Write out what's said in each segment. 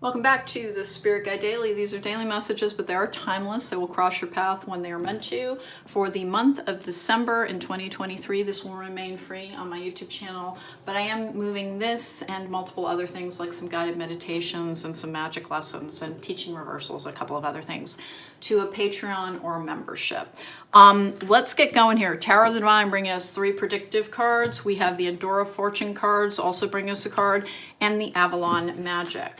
Welcome back to the Spirit Guide Daily. These are daily messages, but they are timeless. They will cross your path when they are meant to. For the month of December in 2023, this will remain free on my YouTube channel, but I am moving this and multiple other things like some guided meditations and some magic lessons and teaching reversals, a couple of other things, to a Patreon or a membership. Let's get going here. Tarot of the Divine bring us 3 predictive cards. We have the Endora Fortune cards also bring us a card, and the Avalon Magic.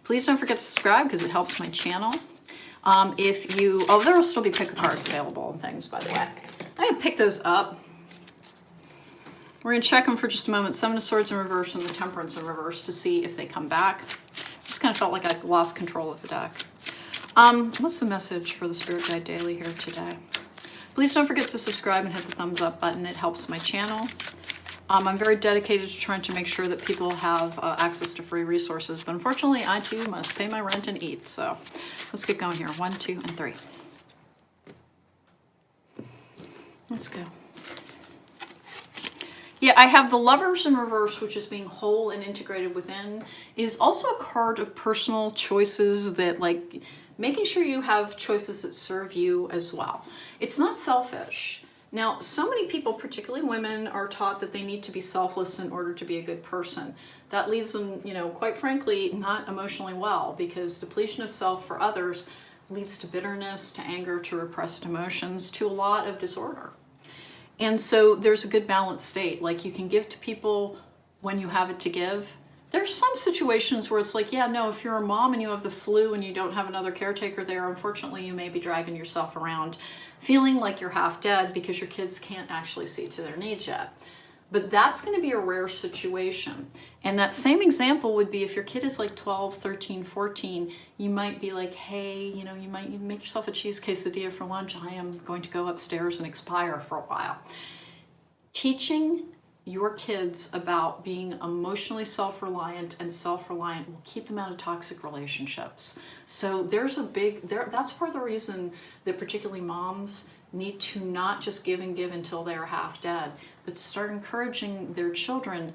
Please don't forget to subscribe because it helps my channel. There will still be pick a cards available and things, by the way. I'm gonna pick those up. We're gonna check them for just a moment. 7 of Swords in reverse and the Temperance in reverse to see if they come back. Just kind of felt like I lost control of the deck. What's the message for the Spirit Guide Daily here today? Please don't forget to subscribe and hit the thumbs up button. It helps my channel. I'm very dedicated to trying to make sure that people have access to free resources, but unfortunately I too must pay my rent and eat. So let's get going here. 1, 2, and 3. Let's go. Yeah, I have the Lovers in reverse, which is being whole and integrated within, is also a card of personal choices that, like, making sure you have choices that serve you as well. It's not selfish. Now, so many people, particularly women, are taught that they need to be selfless in order to be a good person. That leaves them, quite frankly, not emotionally well, because depletion of self for others leads to bitterness, to anger, to repressed emotions, to a lot of disorder. And so there's a good balanced state. Like, you can give to people when you have it to give. There's some situations where it's like, yeah, no, if you're a mom and you have the flu and you don't have another caretaker there, unfortunately, you may be dragging yourself around feeling like you're half dead because your kids can't actually see to their needs yet. But that's going to be a rare situation. And that same example would be if your kid is like 12, 13, 14, you might be like, hey, you might make yourself a cheese quesadilla for lunch. I am going to go upstairs and expire for a while. Teaching your kids about being emotionally self-reliant and self-reliant will keep them out of toxic relationships. So that's part of the reason that particularly moms need to not just give and give until they're half dead, but to start encouraging their children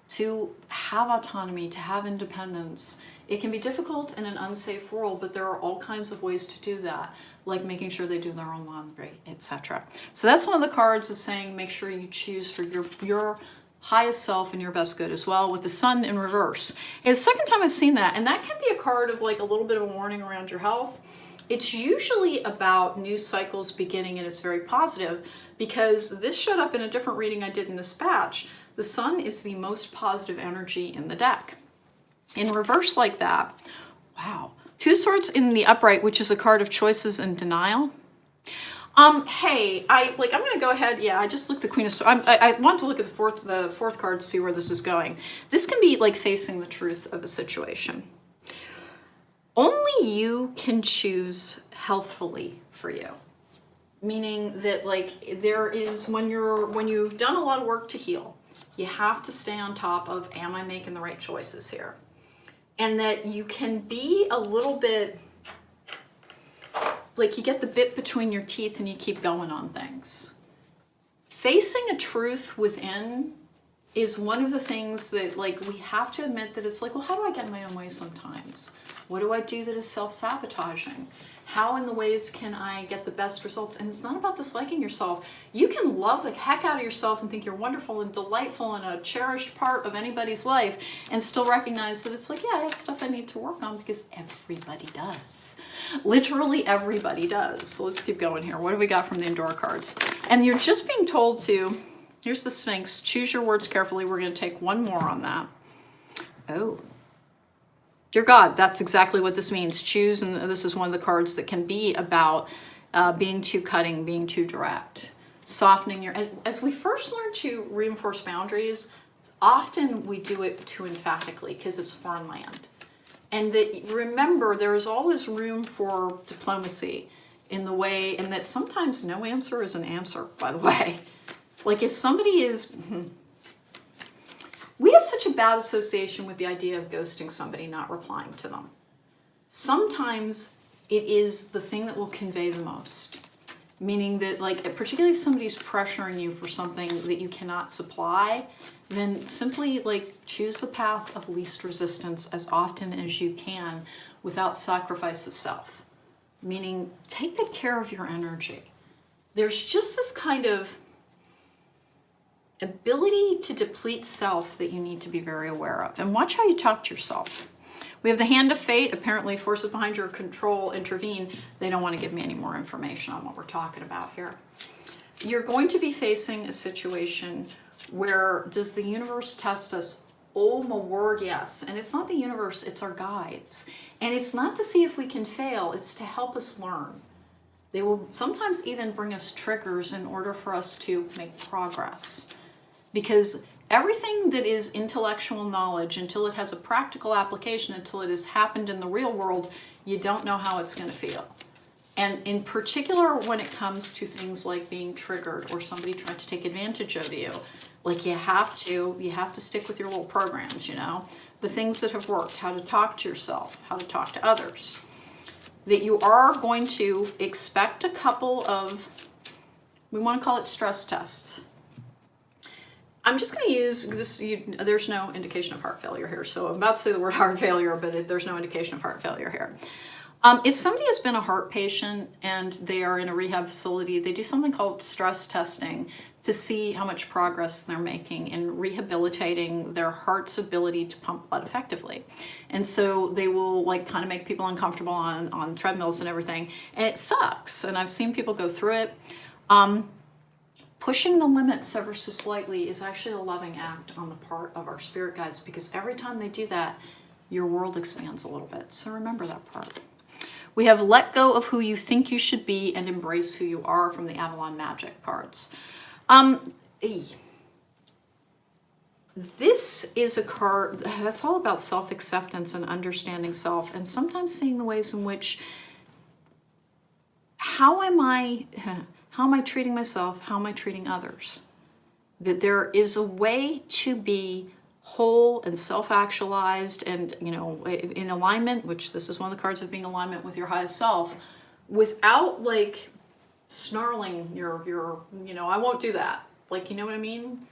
to have autonomy, to have independence. It can be difficult in an unsafe world, but there are all kinds of ways to do that, like making sure they do their own laundry, etc. So that's one of the cards of saying make sure you choose for your highest self and your best good as well, with the Sun in reverse. It's the second time I've seen that, and that can be a card of like a little bit of a warning around your health. It's usually about new cycles beginning, and it's very positive because this showed up in a different reading I did in this batch. The Sun is the most positive energy in the deck. In reverse like that, wow. 2 Swords in the upright, which is a card of choices and denial. I'm gonna go ahead. Yeah, I just looked at the Queen of Swords. I want to look at the fourth card to see where this is going. This can be like facing the truth of a situation. Only you can choose healthfully for you. Meaning that, like, there is when you've done a lot of work to heal, you have to stay on top of, am I making the right choices here? And that you can be a little bit like you get the bit between your teeth and you keep going on things. Facing a truth within is one of the things that, like, we have to admit that it's like, well, how do I get in my own way sometimes? What do I do that is self-sabotaging? How in the ways can I get the best results? And it's not about disliking yourself. You can love the heck out of yourself and think you're wonderful and delightful and a cherished part of anybody's life and still recognize that it's like, yeah, I have stuff I need to work on, because everybody does. Literally everybody does. So let's keep going here. What do we got from the Endora cards? And you're just being told to, here's the Sphinx, choose your words carefully. We're going to take one more on that. Oh. Dear God, that's exactly what this means. Choose, and this is one of the cards that can be about being too cutting, being too direct, softening your... As we first learn to reinforce boundaries, often we do it too emphatically because it's foreign land. And that, remember, there is always room for diplomacy in the way, and that sometimes no answer is an answer, by the way. Like, if somebody is... We have such a bad association with the idea of ghosting somebody, not replying to them. Sometimes it is the thing that will convey the most. Meaning that, like, particularly if somebody's pressuring you for something that you cannot supply, then simply, like, choose the path of least resistance as often as you can without sacrifice of self. Meaning, take good care of your energy. There's just this kind of ability to deplete self that you need to be very aware of. And watch how you talk to yourself. We have the hand of fate. Apparently, forces behind your control intervene. They don't want to give me any more information on what we're talking about here. You're going to be facing a situation where, does the universe test us? Oh, my word, yes. And it's not the universe, it's our guides. And it's not to see if we can fail, it's to help us learn. They will sometimes even bring us triggers in order for us to make progress. Because everything that is intellectual knowledge, until it has a practical application, until it has happened in the real world, you don't know how it's going to feel. And in particular, when it comes to things like being triggered or somebody trying to take advantage of you, like you have to stick with your little programs, you know, the things that have worked, how to talk to yourself, how to talk to others, that you are going to expect a couple of, we want to call it stress tests. I'm just going to use this, there's no indication of heart failure here. So I'm about to say the word heart failure, but there's no indication of heart failure here. If somebody has been a heart patient and they are in a rehab facility, they do something called stress testing to see how much progress they're making in rehabilitating their heart's ability to pump blood effectively. And so they will, like, kind of make people uncomfortable on treadmills and everything. And it sucks. And I've seen people go through it. Pushing the limits ever so slightly is actually a loving act on the part of our spirit guides, because every time they do that, your world expands a little bit. So remember that part. We have let go of who you think you should be and embrace who you are from the Avalon Magic cards. This is a card that's all about self-acceptance and understanding self, and sometimes seeing the ways in which, how am I treating myself? How am I treating others? That there is a way to be whole and self-actualized and, you know, in alignment, which this is one of the cards of being alignment with your highest self, without, like, snarling your, you know, I won't do that. Like, you know what I mean?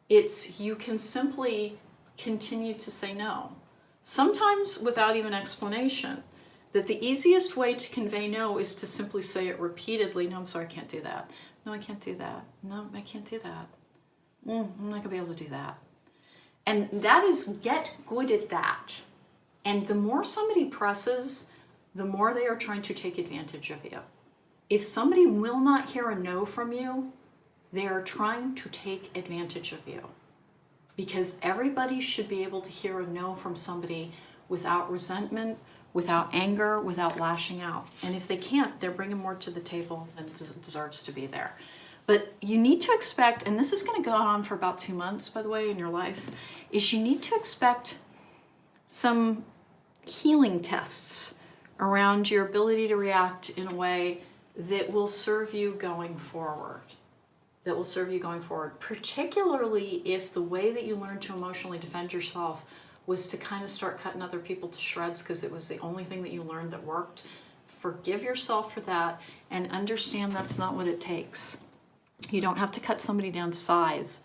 It's, you can simply continue to say no. Sometimes without even explanation. That the easiest way to convey no is to simply say it repeatedly. No, I'm sorry, I can't do that. No, I can't do that. No, I can't do that. I'm not going to be able to do that. And that is, get good at that. And the more somebody presses, the more they are trying to take advantage of you. If somebody will not hear a no from you, they are trying to take advantage of you. Because everybody should be able to hear a no from somebody without resentment, without anger, without lashing out. And if they can't, they're bringing more to the table than deserves to be there. But you need to expect, and this is going to go on for about 2 months, by the way, in your life, is you need to expect some healing tests around your ability to react in a way that will serve you going forward. That will serve you going forward, particularly if the way that you learn to emotionally defend yourself was to kind of start cutting other people to shreds because it was the only thing that you learned that worked. Forgive yourself for that and understand that's not what it takes. You don't have to cut somebody down to size.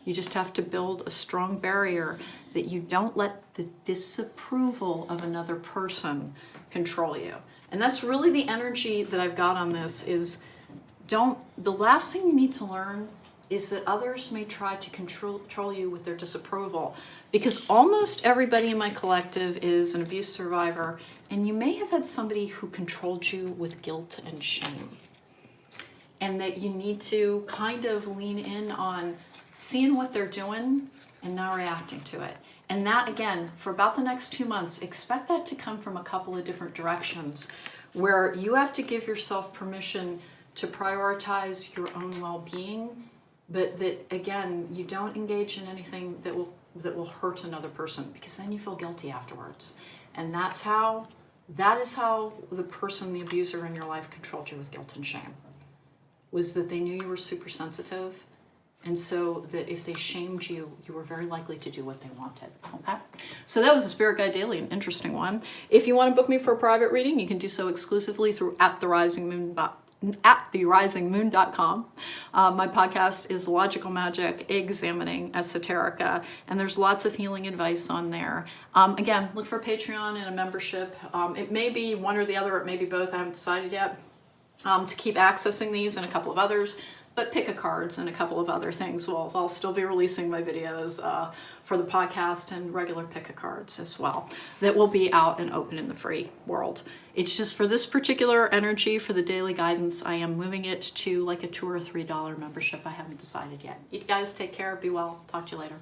You just have to build a strong barrier that you don't let the disapproval of another person control you. And that's really the energy that I've got on this is, the last thing you need to learn is that others may try to control you with their disapproval, because almost everybody in my collective is an abuse survivor, and you may have had somebody who controlled you with guilt and shame. And that you need to kind of lean in on seeing what they're doing and not reacting to it. And that, again, for about the next 2 months, expect that to come from a couple of different directions, where you have to give yourself permission to prioritize your own well-being, but that, again, you don't engage in anything that will hurt another person, because then you feel guilty afterwards. And that is how the person, the abuser in your life, controlled you with guilt and shame, was that they knew you were super sensitive, and so that if they shamed you, you were very likely to do what they wanted, okay? So that was the Spirit Guide Daily, an interesting one. If you want to book me for a private reading, you can do so exclusively through @therisingmoon at therisingmoon.com. My podcast is Logical Magic, Examining Esoterica, and there's lots of healing advice on there. Again, look for Patreon and a membership. It may be one or the other, it may be both, I haven't decided yet, to keep accessing these and a couple of others. But pick a cards and a couple of other things. Well, I'll still be releasing my videos for the podcast and regular pick a cards as well. That will be out and open in the free world. It's just for this particular energy, for the daily guidance, I am moving it to like a $2 or $3 membership. I haven't decided yet. You guys take care. Be well. Talk to you later.